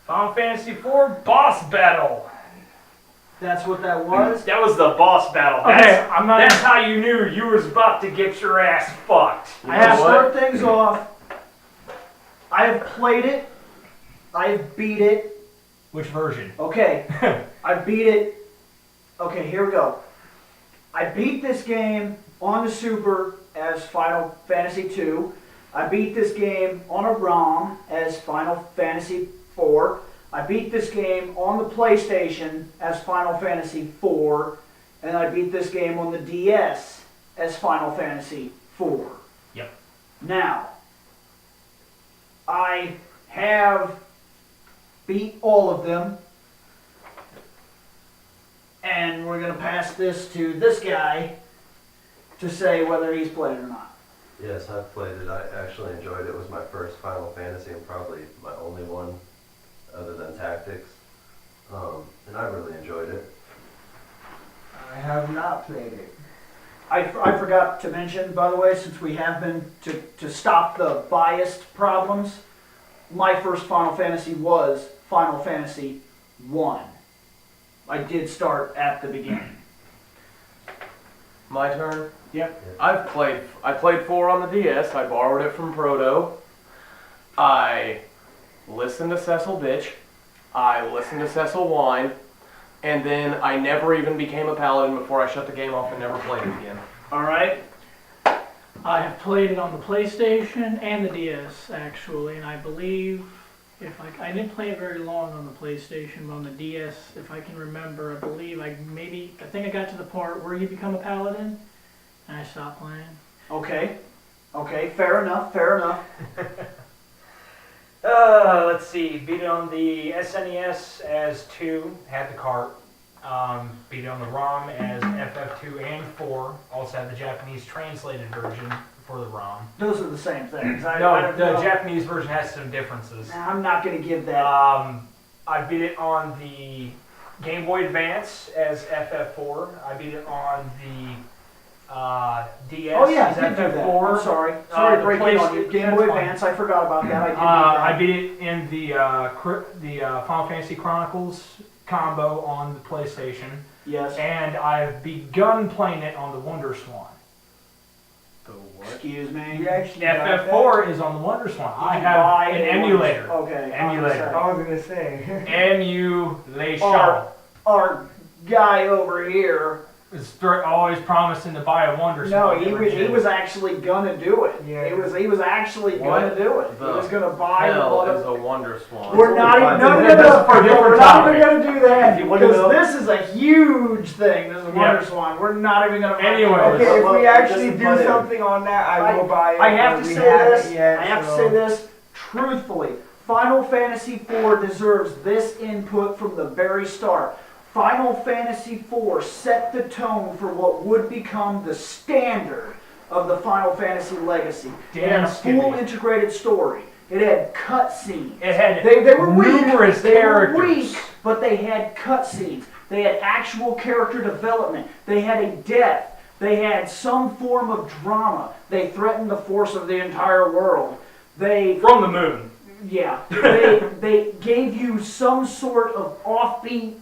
Final Fantasy IV boss battle. That's what that was? That was the boss battle. Okay, I'm not. That's how you knew you was about to get your ass fucked. I have to start things off. I have played it. I have beat it. Which version? Okay. I beat it. Okay, here we go. I beat this game on the Super as Final Fantasy II. I beat this game on a ROM as Final Fantasy IV. I beat this game on the PlayStation as Final Fantasy IV. And I beat this game on the DS as Final Fantasy IV. Yep. Now, I have beat all of them. And we're going to pass this to this guy to say whether he's played it or not. Yes, I've played it. I actually enjoyed it. It was my first Final Fantasy and probably my only one other than Tactics. And I really enjoyed it. I have not played it. I forgot to mention, by the way, since we have been, to stop the biased problems, my first Final Fantasy was Final Fantasy 1. I did start at the beginning. My turn? Yep. I played 4 on the DS. I borrowed it from Proto. I listened to Cecil Bitch. I listened to Cecil Whine. And then I never even became a paladin before I shut the game off and never played it again. Alright. I have played it on the PlayStation and the DS actually, and I believe I didn't play it very long on the PlayStation, but on the DS, if I can remember, I think I got to the part where you become a paladin, and I stopped playing. Okay. Okay, fair enough, fair enough. Let's see. Beat it on the SNES as 2, had the cart. Beat it on the ROM as FF2 and 4. Also had the Japanese translated version for the ROM. Those are the same things. The Japanese version has some differences. I'm not going to give that. I beat it on the Game Boy Advance as FF4. I beat it on the DS. Oh yeah, I as did do that. FF4. I'm sorry. Sorry to break in on you. Game Boy Advance, I forgot about that. I beat it in the Final Fantasy Chronicles combo on the PlayStation. Yes. And I've begun playing it on the Wonder Swan. The what? Excuse me. You actually got FF4 is on the Wonder Swan. I have an emulator. Okay. Emulator. that? I was gonna say. Emulation. Our guy over here. Is always promising to buy a Wonder Swan. No, he was actually gonna do it. Yeah. He was actually gonna do it. He was gonna buy Hell one is of. a Wonder Swan. We're not even. No. That's for a different We're not even topic. gonna do that If you wanna know- because this is a huge thing. This is a Wonder Yeah. Swan. We're not even gonna. Anyways. Okay, if Well, we actually just do put it- something on that, I will buy it. I have but to we say haven't this. yet, I have to so- say this truthfully. Final Fantasy IV deserves this input from the very start. Final Fantasy IV set the tone for what would become the standard of the Final Fantasy legacy. It had a full integrated story. It had cutscenes. It had They were numerous weak. characters. They were weak, but they had cutscenes. They had actual character development. They had a death. They had some form of drama. They threatened the force of the entire world. From the moon. Yeah, they gave you some sort of offbeat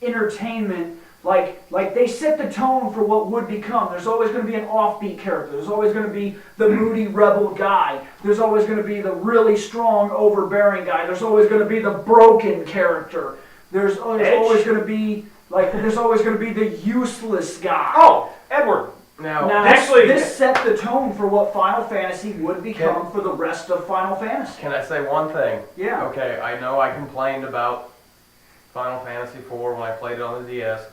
entertainment, like they set the tone for what would become. There's always going to be an offbeat character. There's always going to be the moody rebel guy. There's always going to be the really strong, overbearing guy. There's always going to be the broken character. There's always going to be there's always going to be the useless guy. Oh, Edward. Now, Now, actually- this set the tone for what Final Fantasy would become for the rest of Final Fantasy. can I say one thing? Yeah. Okay, I know I complained about Final Fantasy IV when I played it on the DS.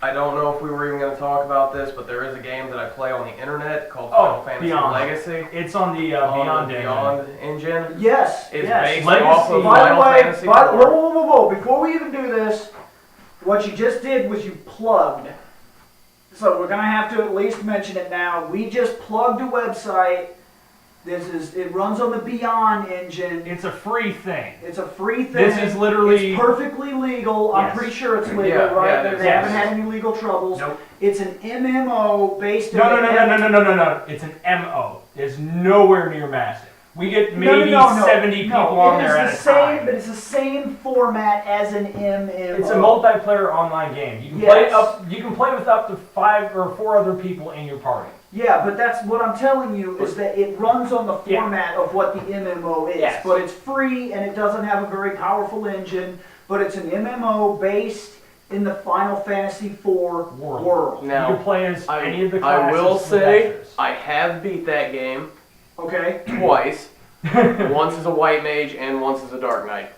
I don't know if we were even going to talk about this, but there is a game that I play on the internet called Final Fantasy Beyond. Legacy. It's on the On Beyond the engine. Beyond engine. Yes. It's yes. based Legacy. off of By the Final way, Fantasy whoa, IV. whoa, whoa, whoa! Before we even do this, what you just did was you plugged. So we're gonna have to at least mention it now. We just plugged a website. It runs on the Beyond engine. It's a free thing. It's a free thing. This is literally. It's perfectly legal. I'm Yes. pretty sure it's legal, Yeah, right? yeah, it They is. haven't had any legal troubles. Nope. It's an MMO based No. It's an MO. It's nowhere near massive. We get maybe 70 people on there at a time. But it's the same format as an MMO. It's a multiplayer online game. You can Yes. You can play with up to 5 or 4 other people in your party. Yeah, but that's what I'm telling you is that it runs on the format of what the MMO is. Yes. But it's free and it doesn't have a very powerful engine, but it's an MMO based in the Final Fantasy IV world. Now, you can play as any of the I classes. will with say, extras. I have beat that game Okay? twice. Once as a white mage and once as a dark knight.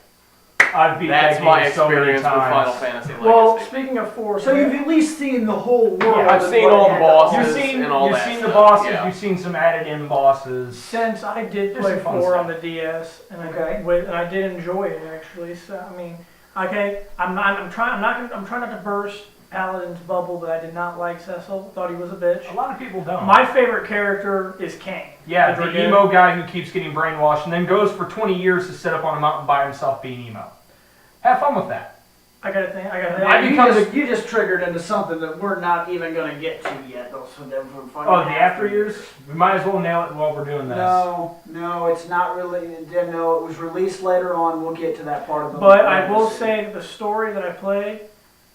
I've beat That's that my game so many experience with Final times. Fantasy Legacy. Well, speaking of 4, So you've at least seen the whole world. Yeah, I've and seen what all it the had to bosses. offer. You've seen and all you've that seen the stuff, bosses. yeah. You've seen some added in bosses. since I did There's play some fun 4 stuff. on the DS, and Okay. I did enjoy it actually. So I mean, okay, I'm trying not to burst Paladin's bubble, but I did not like Cecil. Thought he was a bitch. A lot of people don't. My favorite character is Kane. Yeah, I the forget- emo guy who keeps getting brainwashed and then goes for 20 years to sit up on a mountain by himself being emo. Have fun with that. I gotta think. I You become just, you just triggered into something that we're not even going to get to yet. Though, so that we're fucking Oh, the after years? We might as well nail it while we're doing this. No, it's not really. No, it was released later on. We'll get to that part of the. But I will say the story that I played,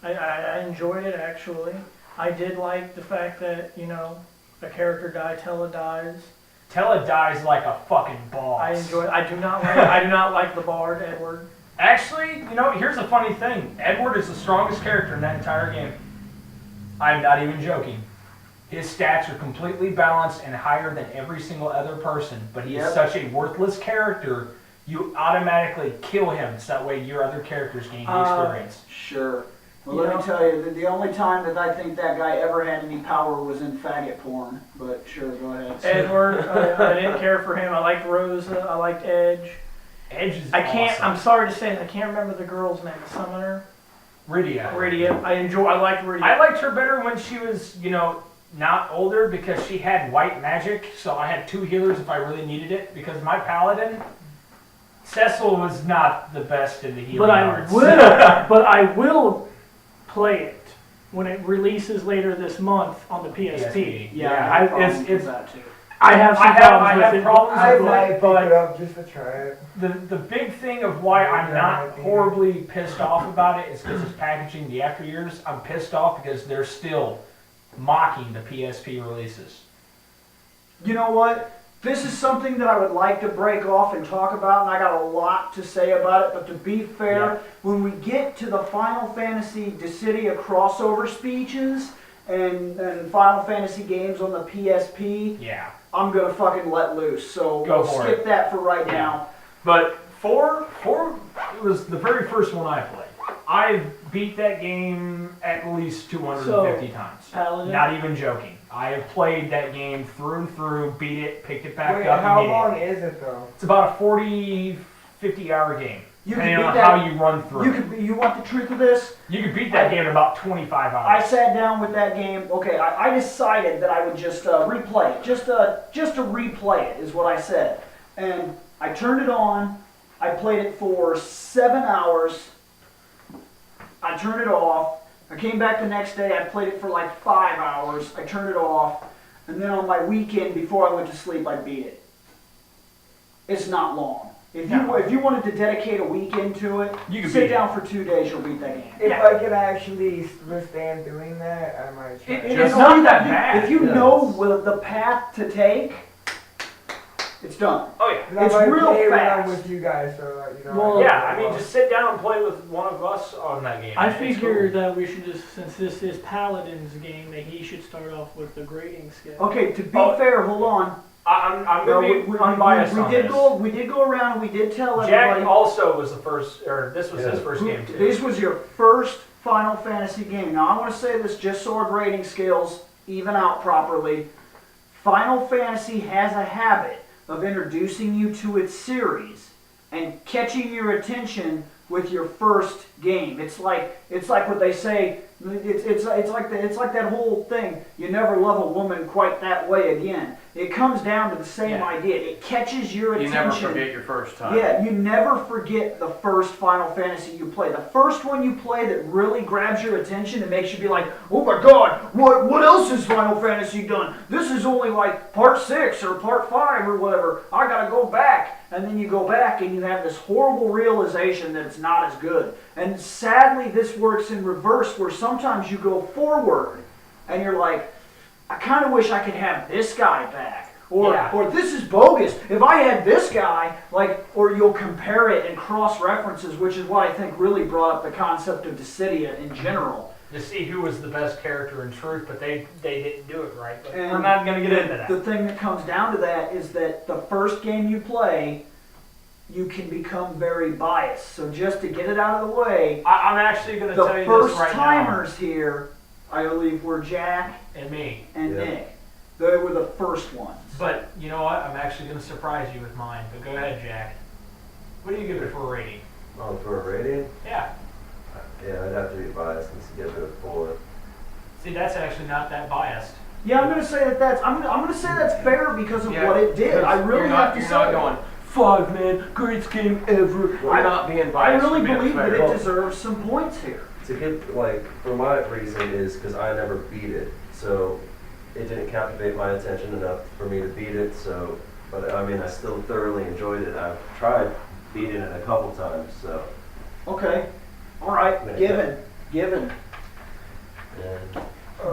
I enjoyed it actually. I did like the fact that a character died, Tella dies. Tella dies like a fucking boss. I enjoy. I do not like the Bard Edward. Actually, here's a funny thing. Edward is the strongest character in that entire game. I'm not even joking. His stats are completely balanced and higher than every single other person, but he is such a worthless character, you automatically kill him, so that way your other characters gain the experience. Sure. Well, let me tell you, the only time that I think that guy ever had any power was in faggot porn. But sure, go ahead. Edward, I didn't care for him. I liked Rosa. I liked Edge. Edge is I can't. awesome. I'm sorry to say, I can't remember the girl's name. The summoner. Rydia. Rydia. I liked Rydia. I liked her better when she was, not older because she had white magic, so I had 2 healers if I really needed it, because my paladin, Cecil, was not the best in the healing arts. But I will play it when it releases later this month on the PSP. Yeah, I have problems with it's that too. I have some I problems with have it. problems I with might it, pick but it up just to try it. the big thing of why I'm not horribly pissed off about it is because it's packaging the after years. I'm pissed off because they're still mocking the PSP releases. You know what? This is something that I would like to break off and talk about, and I got a lot to say about it, but to be fair, when we get to the Final Fantasy Dissidia crossover speeches and Final Fantasy games on the PSP, Yeah. I'm going to fucking let loose. So Go we'll for skip it. that for right now. But 4 was the very first one I played. I beat that game at least 250 times. Paladin. Not even joking. I have played that game through and through, beat it, picked it back Wait, up. how immediately. long is it though? It's about a 40, 50 hour game. You can Depending beat on that. how you run through. You want the truth of this? You could beat that game in about 25 I hours. sat down with that game. Okay, I decided that I would just replay it. Just to replay it is what I said. And I turned it on. I played it for 7 hours. I turned it off. I came back the next day. I played it for like 5 hours. I turned it off. And then on my weekend before I went to sleep, I beat it. It's not long. If you wanted to dedicate a weekend to it, You can sit beat down for 2 days, you'll beat that game. If Yeah. I can actually withstand doing that, I might try. It's not that bad. If you Yeah. know the path to take, It's done. Oh yeah. And I It's might real play fast. around with you guys, so you know. Well, Yeah, I mean, just sit down and play with one of us on that game. I It's figure cool. that we should just, since this is Paladin's game, that he should start off with the grading scale. Okay, to be Oh. fair, hold on. I'm No, going to be unbiased on this. We did go around and we did tell Jack everybody. also was the first, or this was his Yeah. first game too. This was your first Final Fantasy game. Now I want to say this just so our grading scales even out properly. Final Fantasy has a habit of introducing you to its series and catching your attention with your first game. It's like what they say. It's like that whole thing. You never love a woman quite that way again. It comes down to the same Yeah. idea. It catches your You attention. never forget your first time. Yeah, you never forget the first Final Fantasy you play. The first one you play that really grabs your attention and makes you be like, oh my god, what else has Final Fantasy done? This is only like part 6 or part 5 or whatever. I gotta go back. And then you go back and you have this horrible realization that it's not as good. And sadly, this works in reverse where sometimes you go forward and you're like, I kind of wish I could have this guy back. Yeah. Or this is bogus. If I had this guy, like, or you'll compare it and cross references, which is what I think really brought up the concept of Dissidia in general. To see who was the best character in truth, but they didn't do it right. But And we're not going to get into that. The thing that comes down to that is that the first game you play, you can become very biased. So just to get it out of the way, I'm actually going to the tell you first this right timers here, I believe, were Jack now. And me. and Yeah. Nick. They were the first ones. But you know what? I'm actually going to surprise you with mine. But go ahead, Jack. What do you give it for a rating? Oh, for a rating? Yeah. Yeah, I'd have to be biased and give it a 4. See, that's actually not that biased. Yeah, I'm gonna say I'm gonna say that's fair because of Yeah, what it did. I really you're have not, to you're say. not going 5, man, greatest game ever. You're not being I biased. really you're being believe that fair. it deserves some points here. To get, like, for my reason is because I never beat it, so it didn't captivate my attention enough for me to beat it, so, but I mean, I still thoroughly enjoyed it. I've tried beating it a couple times, so, Okay. All right. Yeah. Given. and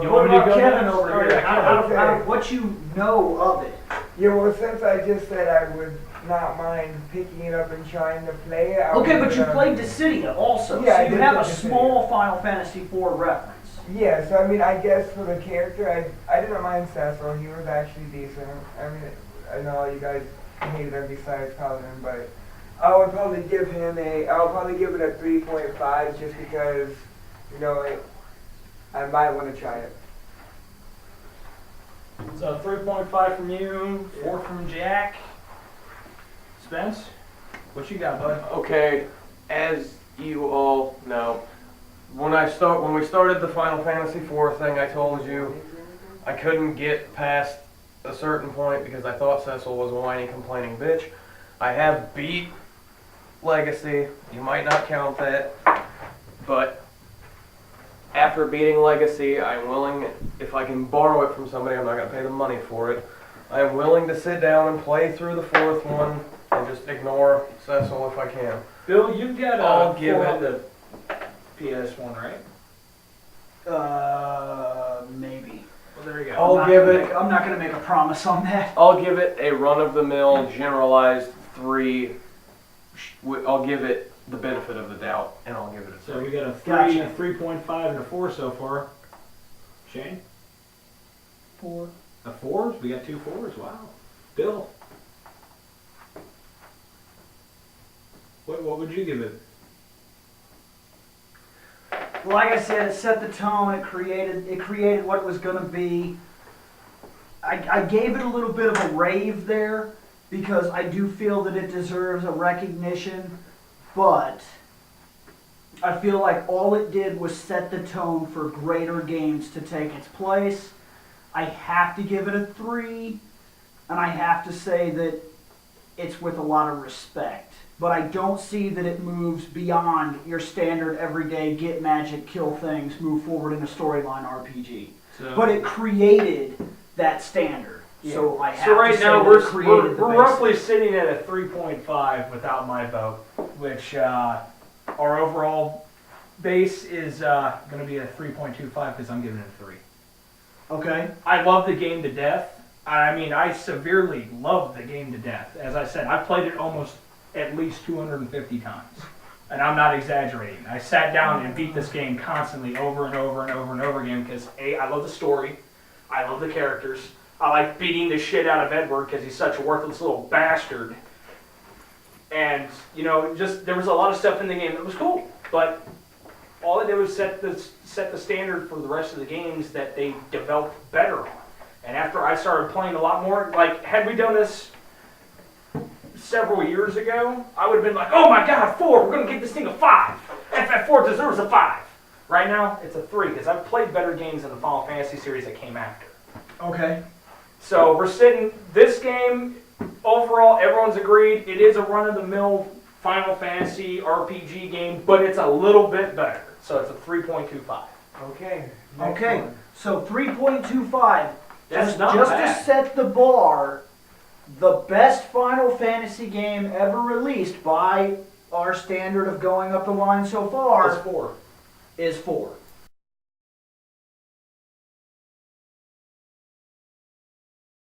You What want me to about go Kevin next? over Or here? yeah, Kevin. Out of what you know of it. Yeah, well, since I just said I would not mind picking it up and trying to play it. Okay, would, but you played Dissidia also, Yeah, so I you did have play a Dissidia. small Final Fantasy IV reference. Yeah, so I mean, I guess for the character, I didn't mind Cecil. He was actually decent. I mean, I know you guys hated him besides Paladin, but I would probably give it a 3.5 just because, you know, I might want to try it. So 3.5 from you, 4 from Jack. Spence, what you got, bud? Okay, as you all know, when we started the Final Fantasy IV thing, I told you I couldn't get past a certain point because I thought Cecil was a whiny, complaining bitch. I have beat Legacy. You might not count that, but after beating Legacy, I'm willing, if I can borrow it from somebody, I'm not going to pay the money for it. I'm willing to sit down and play through the 4th one and just ignore Cecil if I can. Bill, you've got I'll give four it- on the PS1, right? Maybe. Well, there you go. I'm not gonna make a promise on that. I'll give it a run-of-the-mill, generalized 3. I'll give it the benefit of the doubt, and I'll give it a 3. So we got a 3, Gotcha. a 3.5, and a 4 so far. Shane? 4. A 4? We got 2 4s. Wow. Bill? What would you give it? Like I said, it set the tone. It created what it was going to be. I gave it a little bit of a rave there because I do feel that it deserves a recognition, but I feel like all it did was set the tone for greater games to take its place. I have to give it a 3, and I have to say that it's with a lot of respect. But I don't see that it moves beyond your standard everyday get magic, kill things, move forward in a storyline RPG. So, But it created that standard. So I have so to right say now that we're, it created the we're basics. roughly sitting at a 3.5 without my vote, which our overall base is going to be a 3.25 because I'm giving it a 3. Okay. I love the game to death. I mean, I severely love the game to death. As I said, I've played it almost at least 250 times. And I'm not exaggerating. I sat down and beat this game constantly over and over and over and over again because A, I love the story. I love the characters. I like beating the shit out of Edward because he's such a worthless little bastard. And, you know, just there was a lot of stuff in the game that was cool. But all it did was set the standard for the rest of the games that they developed better on. And after I started playing a lot more, like, had we done this several years ago, I would have been like, oh my god, 4, we're going to give this thing a 5. FF4 deserves a 5. Right now, it's a 3, because I've played better games in the Final Fantasy series that came after. Okay. So we're sitting, this game, overall, everyone's agreed, it is a run-of-the-mill Final Fantasy RPG game, but it's a little bit better. So it's a 3.25. Okay. next Okay. one. So 3.25. That's Just, not just bad. to set the bar, the best Final Fantasy game ever released by our standard of going up the line so It's far 4. is 4.